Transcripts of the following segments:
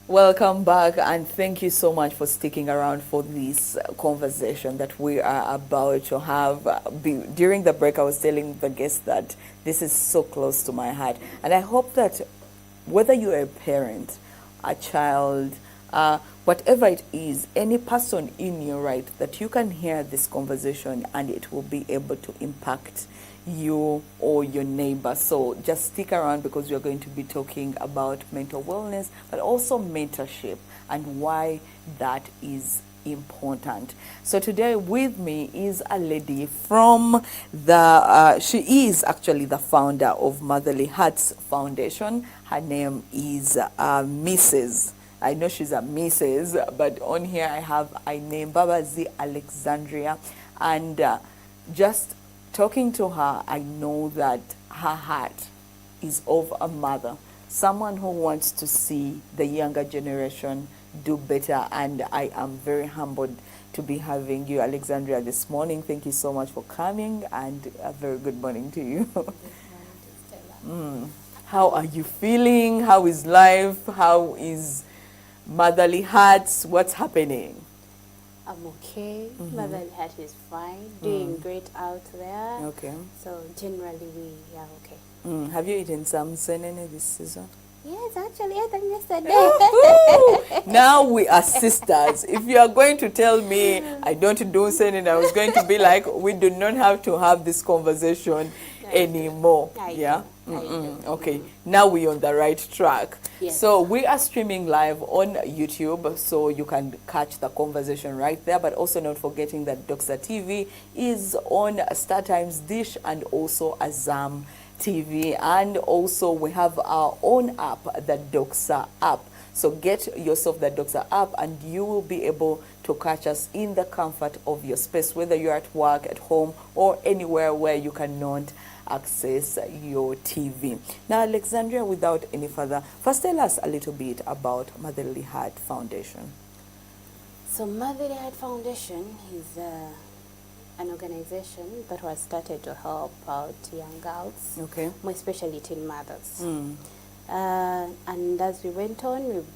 Welcome back, and thank you so much for sticking around for this conversation that we are about to have. During the break, I was telling the guests that this is so close to my heart, and I hope that whether you're a parent, a child, whatever it is, any person in your right, that you can hear this conversation and it will be able to impact you or your neighbor. So just stick around because we're going to be talking about mental wellness, but also mentorship and why that is important. So today with me is a lady from she is actually the founder of Motherly Hearts Foundation. Her name is Mrs. I know she's a Mrs., but on here I name Baba Z Alexandria, and just talking to her, I know that her heart is of a mother, someone who wants to see the younger generation do better. And I am very humbled to be having you, Alexandria, this morning. Thank you so much for coming, and a very good morning to you. How are you feeling? How is life? How is Motherly Hearts? What's happening? I'm okay. Motherly Heart is fine. Doing great out there. Okay. So generally we are okay. Have you eaten some senene this season? Yes, actually I ate them yesterday. Now we are sisters. If you are going to tell me I don't do senene, I was going to be like, we do not have to have this conversation anymore. Yeah. Okay. Now we're on the right track. Yes. So we are streaming live on YouTube, so you can catch the conversation right there. But also not forgetting that Doxa TV is on Star Times Dish and also Azam TV, and also we have our own app, the Doxa app. So get yourself the Doxa app and you will be able to catch us in the comfort of your space, whether you're at work, at home, or anywhere where you cannot access your TV. Now, Alexandria, without any further, first tell us a little bit about Motherly Heart Foundation. So Motherly Heart Foundation is an organization that was started to help out young girls, Okay. more especially teen mothers. And as we went on,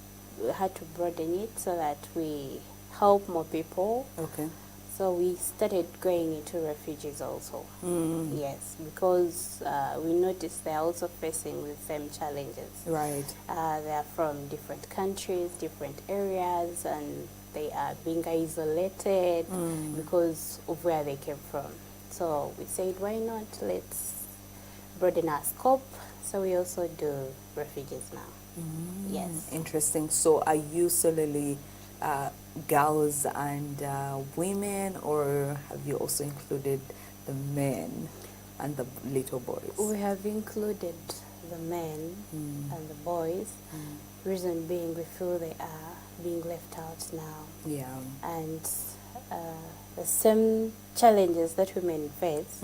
we had to broaden it so that we help more people. Okay. So we started going into refugees also. Yes, because we noticed they're also facing the same challenges. Right. They're from different countries, different areas, and they are being isolated because of where they came from. So we said, why not let's broaden our scope. So we also do refugees now. Yes. Interesting. So are you solely girls and women, or have you also included the men and the little boys? We have included the men and the boys. Reason being, we feel they are being left out now. Yeah. And the same challenges that women face,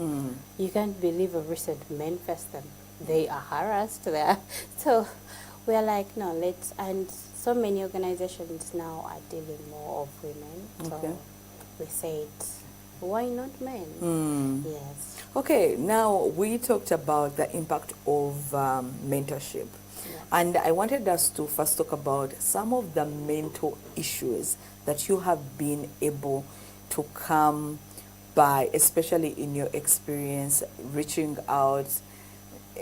you can't believe a recent men face them. They are harassed there. So we are like, no, let's, and so many organizations now are dealing more of women. Okay. So we said, why not men? Yes. Okay, now we talked about the impact of mentorship. Yes. And I wanted us to first talk about some of the mental issues that you have been able to come by, especially in your experience reaching out.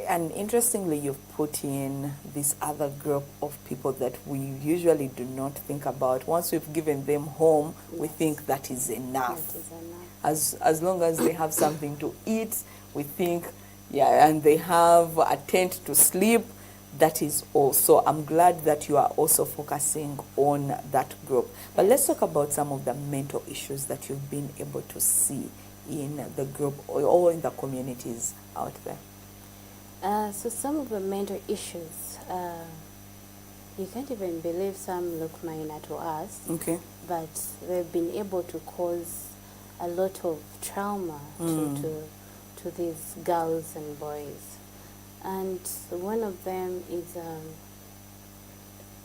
And interestingly, you've put in this other group of people that we usually do not think about. Once we've given them home, we think that is enough. That is enough. As long as they have something to eat, we think, yeah, and they have a tent to sleep, that is all. So I'm glad that you are also focusing on that group. But let's talk about some of the mental issues that you've been able to see in the group or in the communities out there. So some of the mental issues, you can't even believe some look minor to us, Okay. but they've been able to cause a lot of trauma to these girls and boys. And one of them is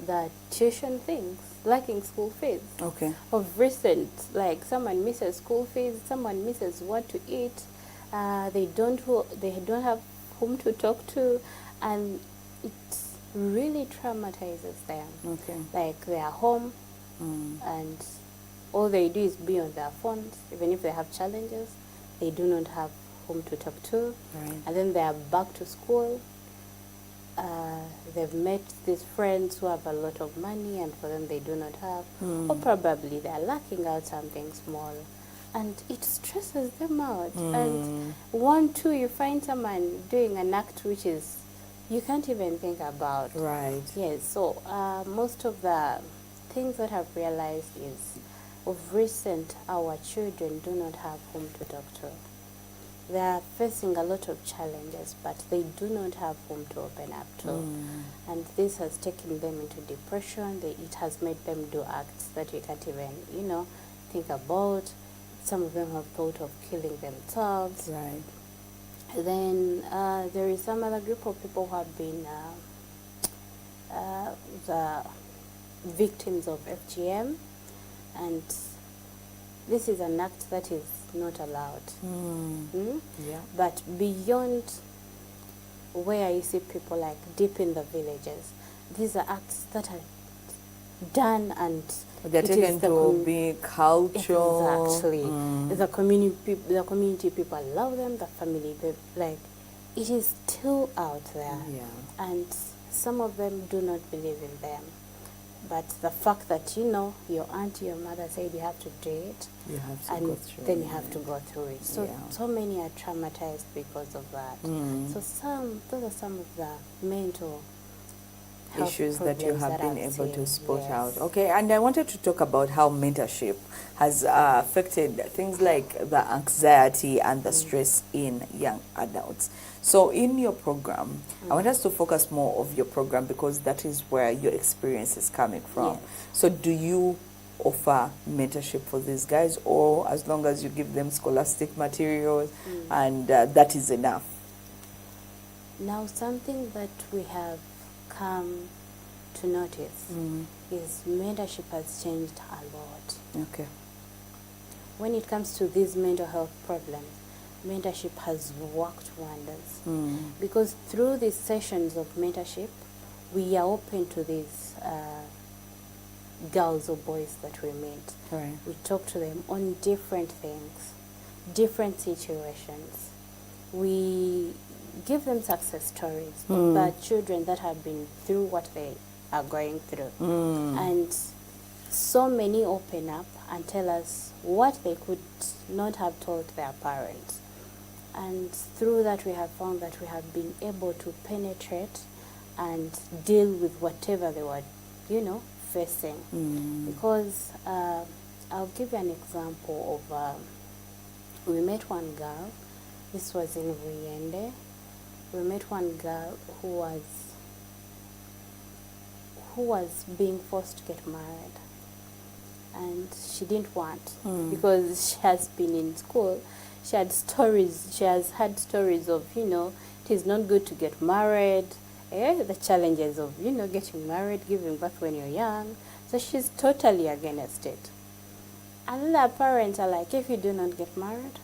the tuition things, lacking school fees. Okay. Of recent, like someone misses school fees, someone misses what to eat, they don't have whom to talk to, and really traumatizes them. Okay. Like they are home and all they do is be on their phones. Even if they have challenges, they do not have whom to talk to. Right. And then they are back to school. They've met these friends who have a lot of money and for them they do not have. Or probably they're lacking out something small. And it stresses them out. And one, two, you find someone doing an act which is you can't even think about. Right. Yes, so most of the things that I've realized is of recent our children do not have whom to talk to. They are facing a lot of challenges, but they do not have whom to open up to. And this has taken them into depression. It has made them do acts that you can't even, think about. Some of them have thought of killing themselves. Right. Then there is some other group of people who have been the victims of FGM, and this is an act that is not allowed. Yeah. But beyond where you see people like deep in the villages, these are acts that are done and They're taken to be culture. Exactly. The community people love them, the family, it is still out there. Yeah. And some of them do not believe in them. But the fact that, your auntie, your mother said you have to do it, You have to and go through then it. you have to go through it. So Yeah. so many are traumatized because of that. So those are some of the mental health issues that you problems have been I've able to seen. spot Yes. out. Okay, and I wanted to talk about how mentorship has affected things like the anxiety and the stress in young adults. So in your program, I want us to focus more of your program because that is where your experience is coming from. Yes. So do you offer mentorship for these guys, or as long as you give them scholastic materials and that is enough? Now, something that we have come to notice is mentorship has changed a lot. Okay. When it comes to these mental health problems, mentorship has worked wonders. Because through these sessions of mentorship, we are open to these girls or boys that we meet. Right. We talk to them on different things, different situations. We give them success stories of the children that have been through what they are going through. And so many open up and tell us what they could not have told their parents. And through that we have found that we have been able to penetrate and deal with whatever they were, facing. Because I'll give you an example of, we met one girl, this was in Vuyende. We met one girl who was being forced to get married, and she didn't want because she has been in school. She had stories. She has had stories of it is not good to get married. The challenges of getting married, giving birth when you're young. So she's totally against it. And the parents are like, if you do not get married,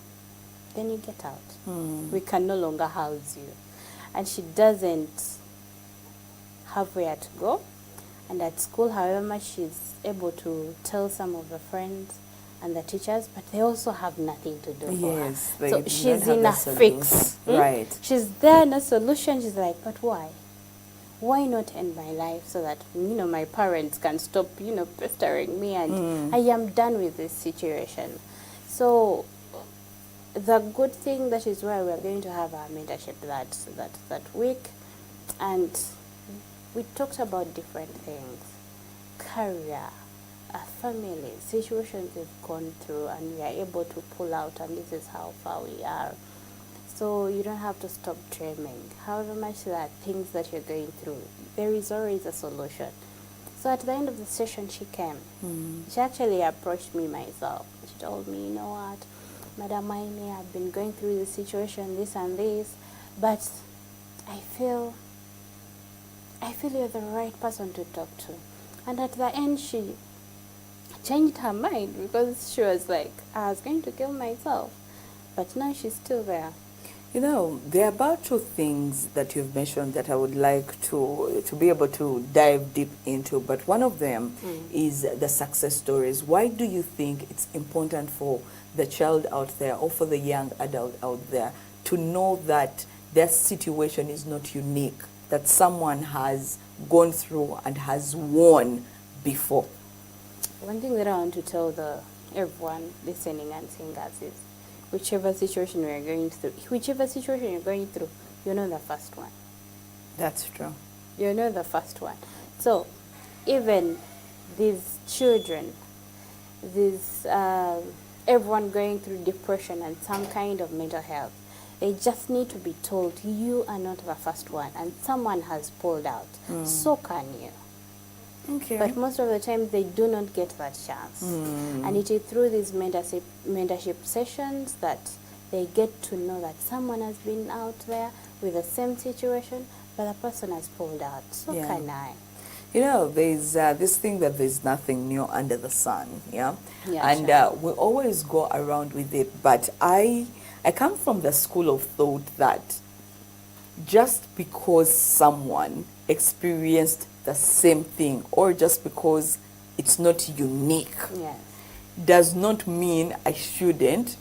then you get out. We can no longer house you. And she doesn't have where to go. And at school, however much she's able to tell some of her friends and the teachers, but they also have nothing to do for her. Yes, they So don't she's have in the a fix. solution. Right. She's there, no solution. She's like, but why? Why not end my life so that, my parents can stop, pestering me and I am done with this situation. So the good thing, that is why we're going to have our mentorship that week. And we talked about different things, career, family, situations we've gone through, and we are able to pull out, and this is how far we are. So you don't have to stop dreaming. However much there are things that you're going through, there is always a solution. So at the end of the session, she came. She actually approached me myself. She told me, you know what, Madam Aime, I've been going through this situation, this and this, but I feel you're the right person to talk to. And at the end, she changed her mind because she was like, I was going to kill myself. But now she's still there. You know, there are about two things that you've mentioned that I would like to be able to dive deep into, but one of them is the success stories. Why do you think it's important for the child out there or for the young adult out there to know that their situation is not unique, that someone has gone through and has won before? One thing that I want to tell everyone listening and seeing us is, whichever situation you're going through, you're not the first one. That's true. You're not the first one. So even these children, everyone going through depression and some kind of mental health, they just need to be told, you are not the first one, and someone has pulled out. So can you. Okay. But most of the time, they do not get that chance. And it is through these mentorship sessions that they get to know that someone has been out there with the same situation, but the person has pulled out. So can I. You know, there's this thing that there's nothing new under the sun, yeah? And sure. we always go around with it, but I come from the school of thought that just because someone experienced the same thing or just because it's not unique does not mean I shouldn't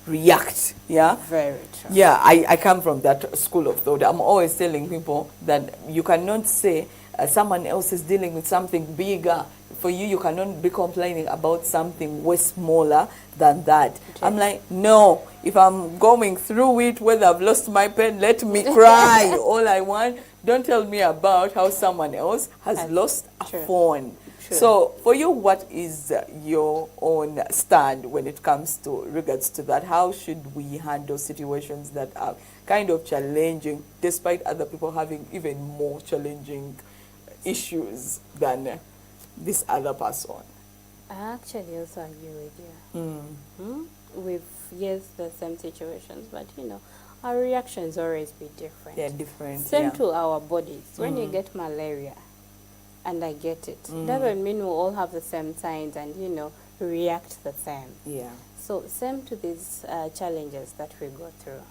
react. Yeah, very true. Yeah, I come from that school of thought. I'm always telling people that you cannot say someone else is dealing with something bigger. For you, you cannot be complaining about something way smaller than that. I'm like, no, if I'm going through it, whether I've lost my pen, let me cry. All I want, don't tell me about how someone else has lost a phone. True. So for you, what is your own stand when it comes to regards to that? How should we handle situations that are kind of challenging, despite other people having even more challenging issues than this other person? I actually also agree with you. With, yes, the same situations, but you know, our reactions always be different. They're different. Same to our bodies. When you get malaria, and I get it, doesn't mean we all have the same signs and, you know, react the same. Yeah. So same to these challenges that we go through.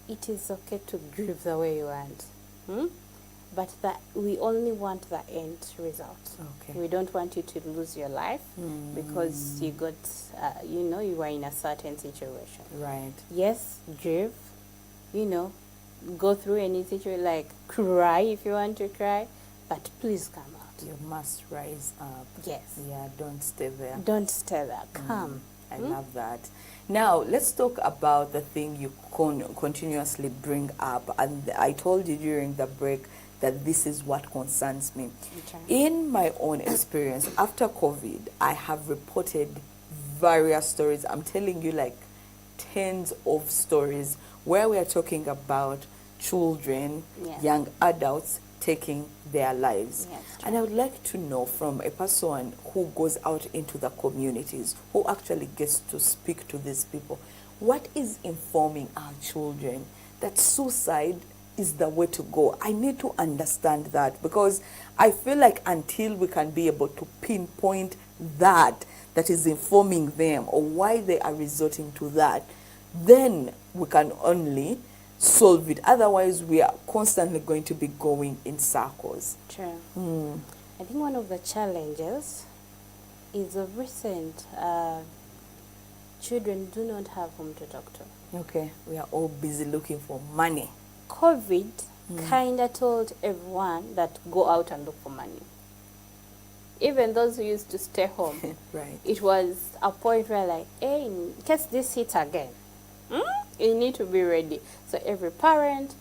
It is okay to grieve the way you want. But that we only want the end result. Okay. We don't want you to lose your life because you got, you know, you were in a certain situation. Right. Yes, grieve, you know, go through any situation, like cry if you want to cry, but please come out. You must rise up. Yes. Yeah, don't stay there. Don't stay there. Come. I love that. Now, let's talk about the thing you continuously bring up. And I told you during the break that this is what concerns me. Okay. In my own experience, after COVID, I have reported various stories. I'm telling you, like tens of stories where we are talking about children, young adults taking their lives. Yes, and I would like to know from a person who goes out into the communities, who actually gets to speak to these people, what is informing our children that suicide is the way to go? I need to understand that, because I feel like until we can be able to pinpoint that is informing them or why they are resorting to that, then we can only solve it. Otherwise, we are constantly going to be going in circles. True. I think one of the challenges is of recent children do not have whom to talk to. Okay, we are all busy looking for money. COVID kind of told everyone that go out and look for money. Even those who used to stay home. Right. It was a point where like, hey, in case this hits again, you need to be ready. So every parent,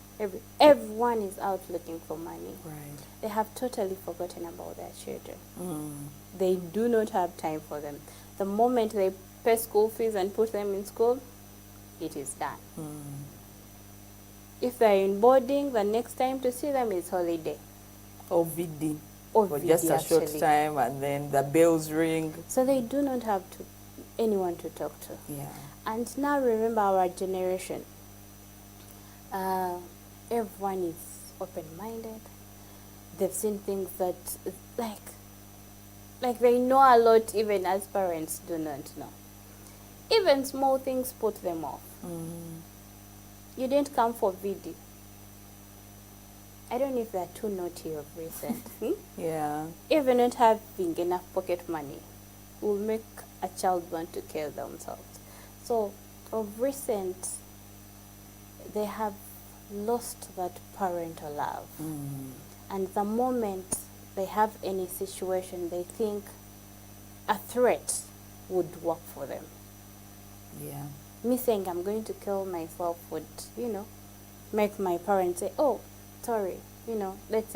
everyone is out looking for money. Right. They have totally forgotten about their children. They do not have time for them. The moment they pay school fees and put them in school, it is done. If they're in boarding, the next time to see them is holiday. Or VD. Or For VD, just a short actually. time, and then the bells ring. So they do not have anyone to talk to. Yeah. And now remember our generation. Everyone is open-minded. They've seen things that, like they know a lot, even as parents do not know. Even small things put them off. You didn't come for VD. I don't know if they're too naughty of recent. Yeah. Even not having enough pocket money will make a child want to kill themselves. So, of recent, they have lost that parental love. And the moment they have any situation, they think a threat would work for them. Yeah. Me saying I'm going to kill myself would, make my parents say, oh, sorry, let's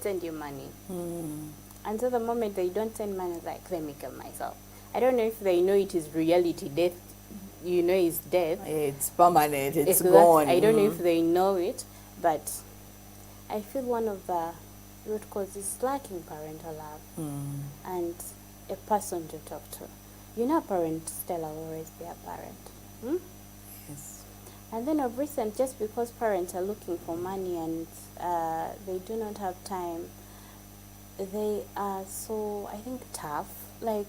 send you money. And so the moment they don't send money, it's like, let me kill myself. I don't know if they know it is reality. Death, is death. It's permanent. It's Exactly. gone. I don't know if they know it, but I feel one of the root causes is lacking parental love and a person to talk to. A parent still will always be a parent. Yes. And then of recent, just because parents are looking for money and they do not have time, they are so, I think, tough. Like,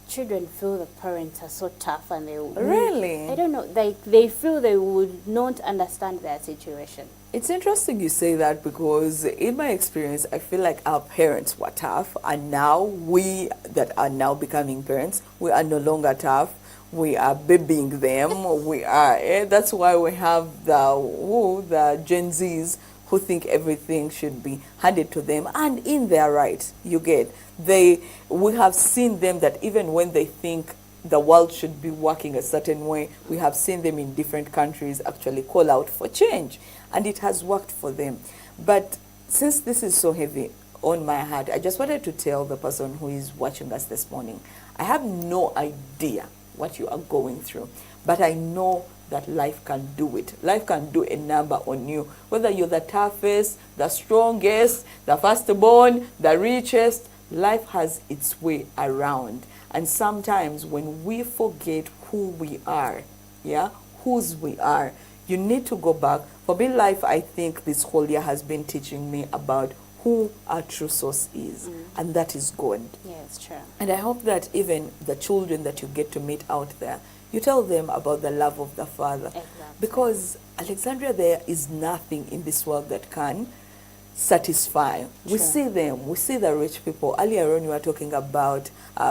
children feel the parents are so tough and they Really? I don't know, they feel they would not understand their situation. It's interesting you say that, because in my experience, I feel like our parents were tough, and now we that are now becoming parents, we are no longer tough. We are babying them. We are. That's why we have the Gen Zs who think everything should be handed to them, and in their right. You get. We have seen them that even when they think the world should be working a certain way, we have seen them in different countries actually call out for change, and it has worked for them. But since this is so heavy on my heart, I just wanted to tell the person who is watching us this morning, I have no idea what you are going through, but I know that life can do it. Life can do a number on you, whether you're the toughest, the strongest, the firstborn, the richest. Life has its way around. And sometimes when we forget who we are, whose we are, you need to go back. For me, life, I think this whole year has been teaching me about who our true source is, and that is God. Yeah, it's true. And I hope that even the children that you get to meet out there, you tell them about the love of the Father. Exactly. Because, Alexandria, there is nothing in this world that can satisfy. We see them. We see the rich people. Earlier on, we were talking about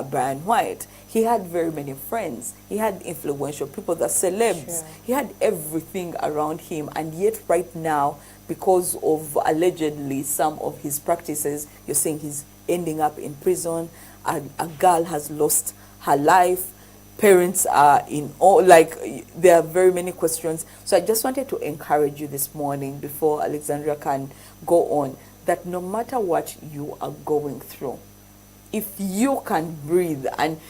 Brian White. He had very many friends. He had influential people, the celebs. Sure. He had everything around him. And yet right now, because of allegedly some of his practices, you're saying he's ending up in prison. A girl has lost her life. Parents are in all, there are very many questions. So I just wanted to encourage you this morning, before Alexandria can go on, that no matter what you are going through, if you can breathe and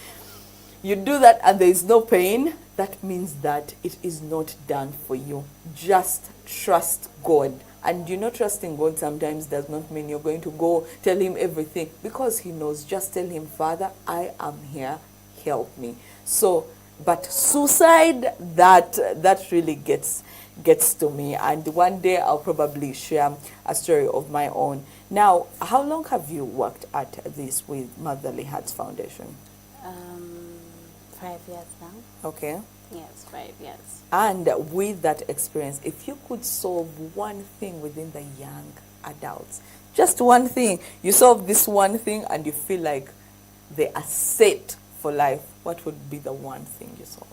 you do that and there is no pain, that means that it is not done for you. Just trust God. And trusting God sometimes does not mean you're going to go tell him everything, because he knows. Just tell him, Father, I am here, help me. So, but suicide, that really gets to me. And one day I'll probably share a story of my own. Now, how long have you worked at this with Motherly Hearts Foundation? 5 years now. Okay. Yes, 5 years. And with that experience, if you could solve one thing within the young adults, just one thing, you solve this one thing and you feel like they are set for life, what would be the one thing you solve?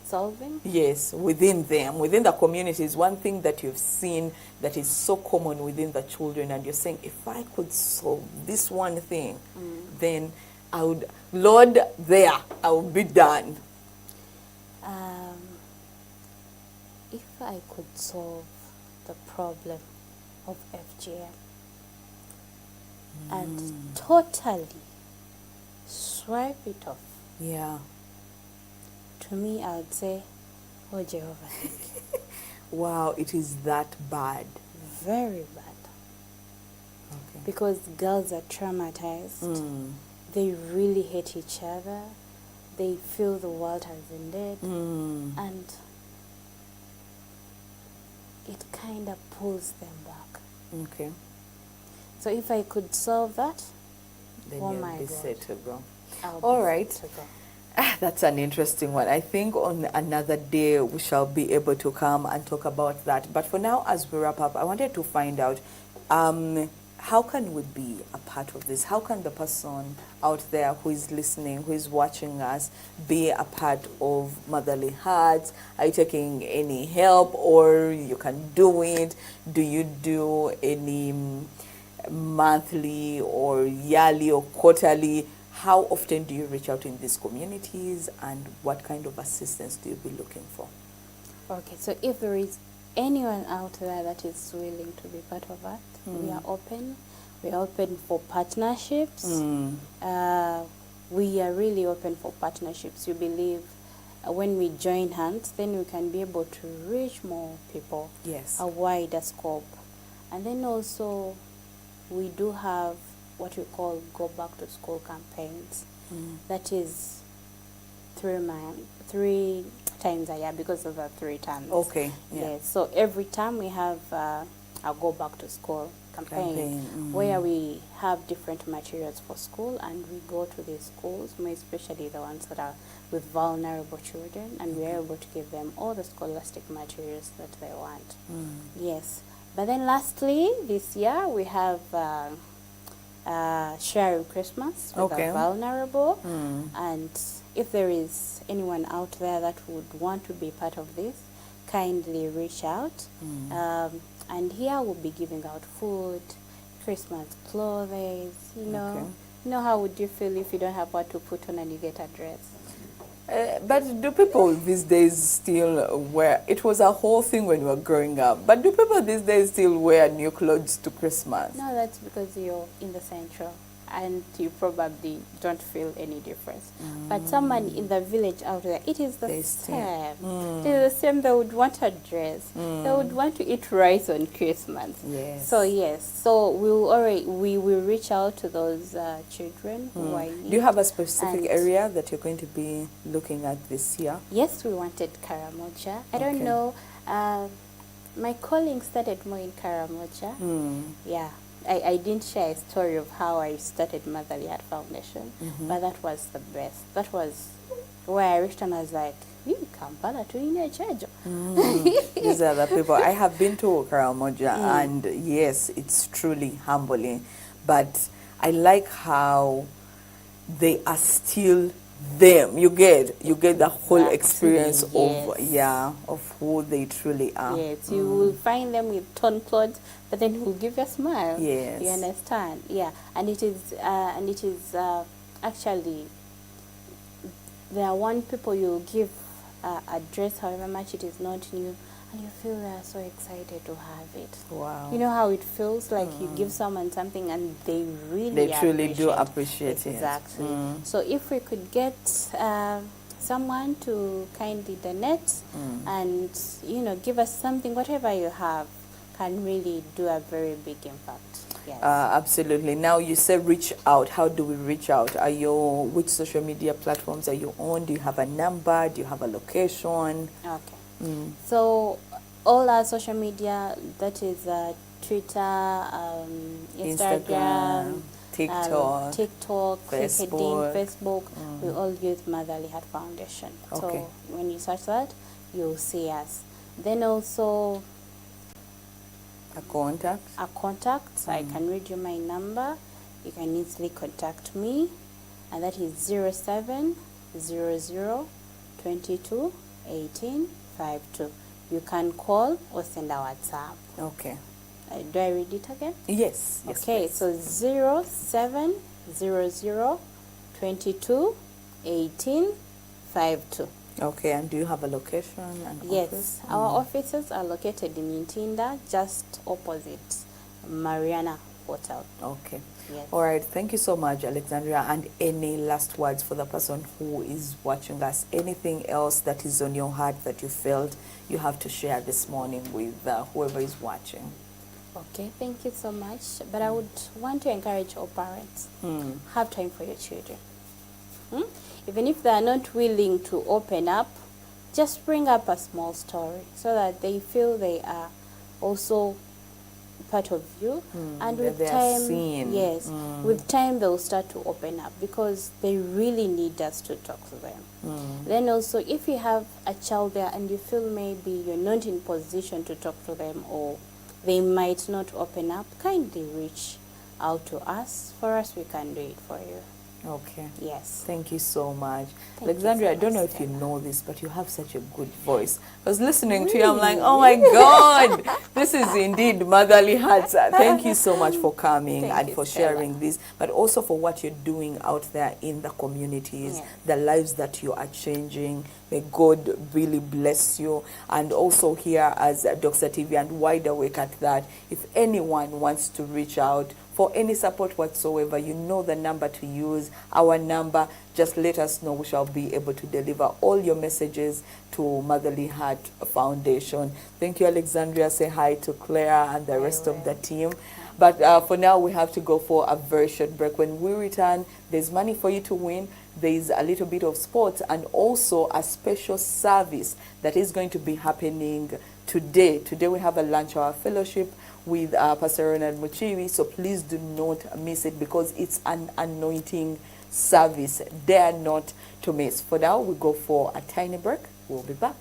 Solving? Yes, within them, within the communities, one thing that you've seen that is so common within the children, and you're saying, if I could solve this one thing, then I would, Lord, I would be done. If I could solve the problem of FGM and totally swipe it off, Yeah. to me, I would say, oh Jehovah, thank you. Wow, it is that bad. Very bad. Okay. Because girls are traumatized. They really hate each other. They feel the world has ended. And it kind of pulls them back. Okay. So if I could solve that, Then oh you'll my be God, set to go. I'll All be right. set to go. That's an interesting one. I think on another day we shall be able to come and talk about that. But for now, as we wrap up, I wanted to find out how can we be a part of this? How can the person out there who is listening, who is watching us, be a part of Motherly Hearts? Are you taking any help, or you can do it? Do you do any monthly or yearly or quarterly? How often do you reach out in these communities, and what kind of assistance do you be looking for? Okay, so if there is anyone out there that is willing to be part of that, we are open. We are open for partnerships. We are really open for partnerships. We believe when we join hands, then we can be able to reach more people. Yes. A wider scope. And then also, we do have what we call go back to school campaigns. That is 3 times a year, because of the 3 times. Okay. Yeah. Yes. So every time we have a go back to school campaign. Where we have different materials for school, and we go to these schools, more especially the ones that are with vulnerable children, and we are able to give them all the scholastic materials that they want. Yes. But then lastly, this year we have sharing Christmas with the vulnerable. And if there is anyone out there that would want to be part of this, kindly reach out. And here we'll be giving out food, Christmas clothes, you know. You know, how would you feel if you don't have what to put on and you get a dress? But do people these days still wear, it was a whole thing when we were growing up, but do people these days still wear new clothes to Christmas? No, that's because you're in the central and you probably don't feel any difference. But someone in the village out there, it is the same. It is the same. They would want a dress. They would want to eat rice on Christmas. Yes. So yes, so we will reach out to those children who are in need. Do you have a specific area that you're going to be looking at this year? Yes, we wanted Karamoja. I don't know. My calling started more in Karamoja. Yeah. I didn't share a story of how I started Motherly Heart Foundation, but that was the best. That was where I reached and I was like, Kampala to Inechejo. These are the people. I have been to Karamoja, and yes, it's truly humbling. But I like how they are still them. You get the whole experience of who they truly are. Yes, you will find them with torn clothes, but then will give you a smile. Yes, you understand. Yeah, and it is actually there are one people you give a dress, however much it is not new, and you feel they are so excited to have it. Wow. You know how it feels like you give someone something and they truly do appreciate it. Exactly. So if we could get someone to kindly donate and, you know, give us something, whatever you have can really do a very big impact. Yes. Absolutely. Now you say reach out. How do we reach out? Which social media platforms are you on? Do you have a number? Do you have a location? Okay. So all our social media, that is Twitter, Instagram, TikTok, LinkedIn, Facebook. We all use Motherly Heart Foundation. So when you search that, you'll see us. Then also a contact. I can read you my number. You can easily contact me, and that is 0700 22 18 52. You can call or send a WhatsApp. Okay. Do I read it again? Yes. Okay, please. so 0700 22 18 52. Okay, and do you have a location and Yes, office? our offices are located in Ntinda, just opposite Mariana Hotel. Okay. Yes. All right. Thank you so much, Alexandria. And any last words for the person who is watching us? Anything else that is on your heart that you felt you have to share this morning with whoever is watching? Okay, thank you so much. But I would want to encourage all parents, have time for your children. Even if they are not willing to open up, just bring up a small story so that they feel they are also part of you, and that with they are time, seen. yes, with time they'll start to open up because they really need us to talk to them. Then also, if you have a child there and you feel maybe you're not in position to talk to them, or they might not open up, kindly reach out to us. For us, we can do it for you. Okay. Yes. Thank you so much. Thank you Alexandria, so I don't know much, if you Stella. know this, but you have such a good voice. I was listening to you, I'm like, oh my God, this is indeed motherly hearts. Thank you so much for coming Thank and you, for Stella. sharing this, but also for what you're doing out there in the communities, Yes. the lives that you are changing. May God really bless you. And also here as Dr. TV and Wide Awake at that, if anyone wants to reach out for any support whatsoever, you know the number to use, our number. Just let us know. We shall be able to deliver all your messages to Motherly Heart Foundation. Thank you, Alexandria. Say hi to Claire and the rest of the team. But for now, we have to go for a very short break. When we return, there's money for you to win. There's a little bit of sports and also a special service that is going to be happening today. Today we have a lunch hour fellowship with Pastor Ronald Muchiwi, so please do not miss it because it's an anointing service. Dare not to miss. For now, we go for a tiny break. We'll be back.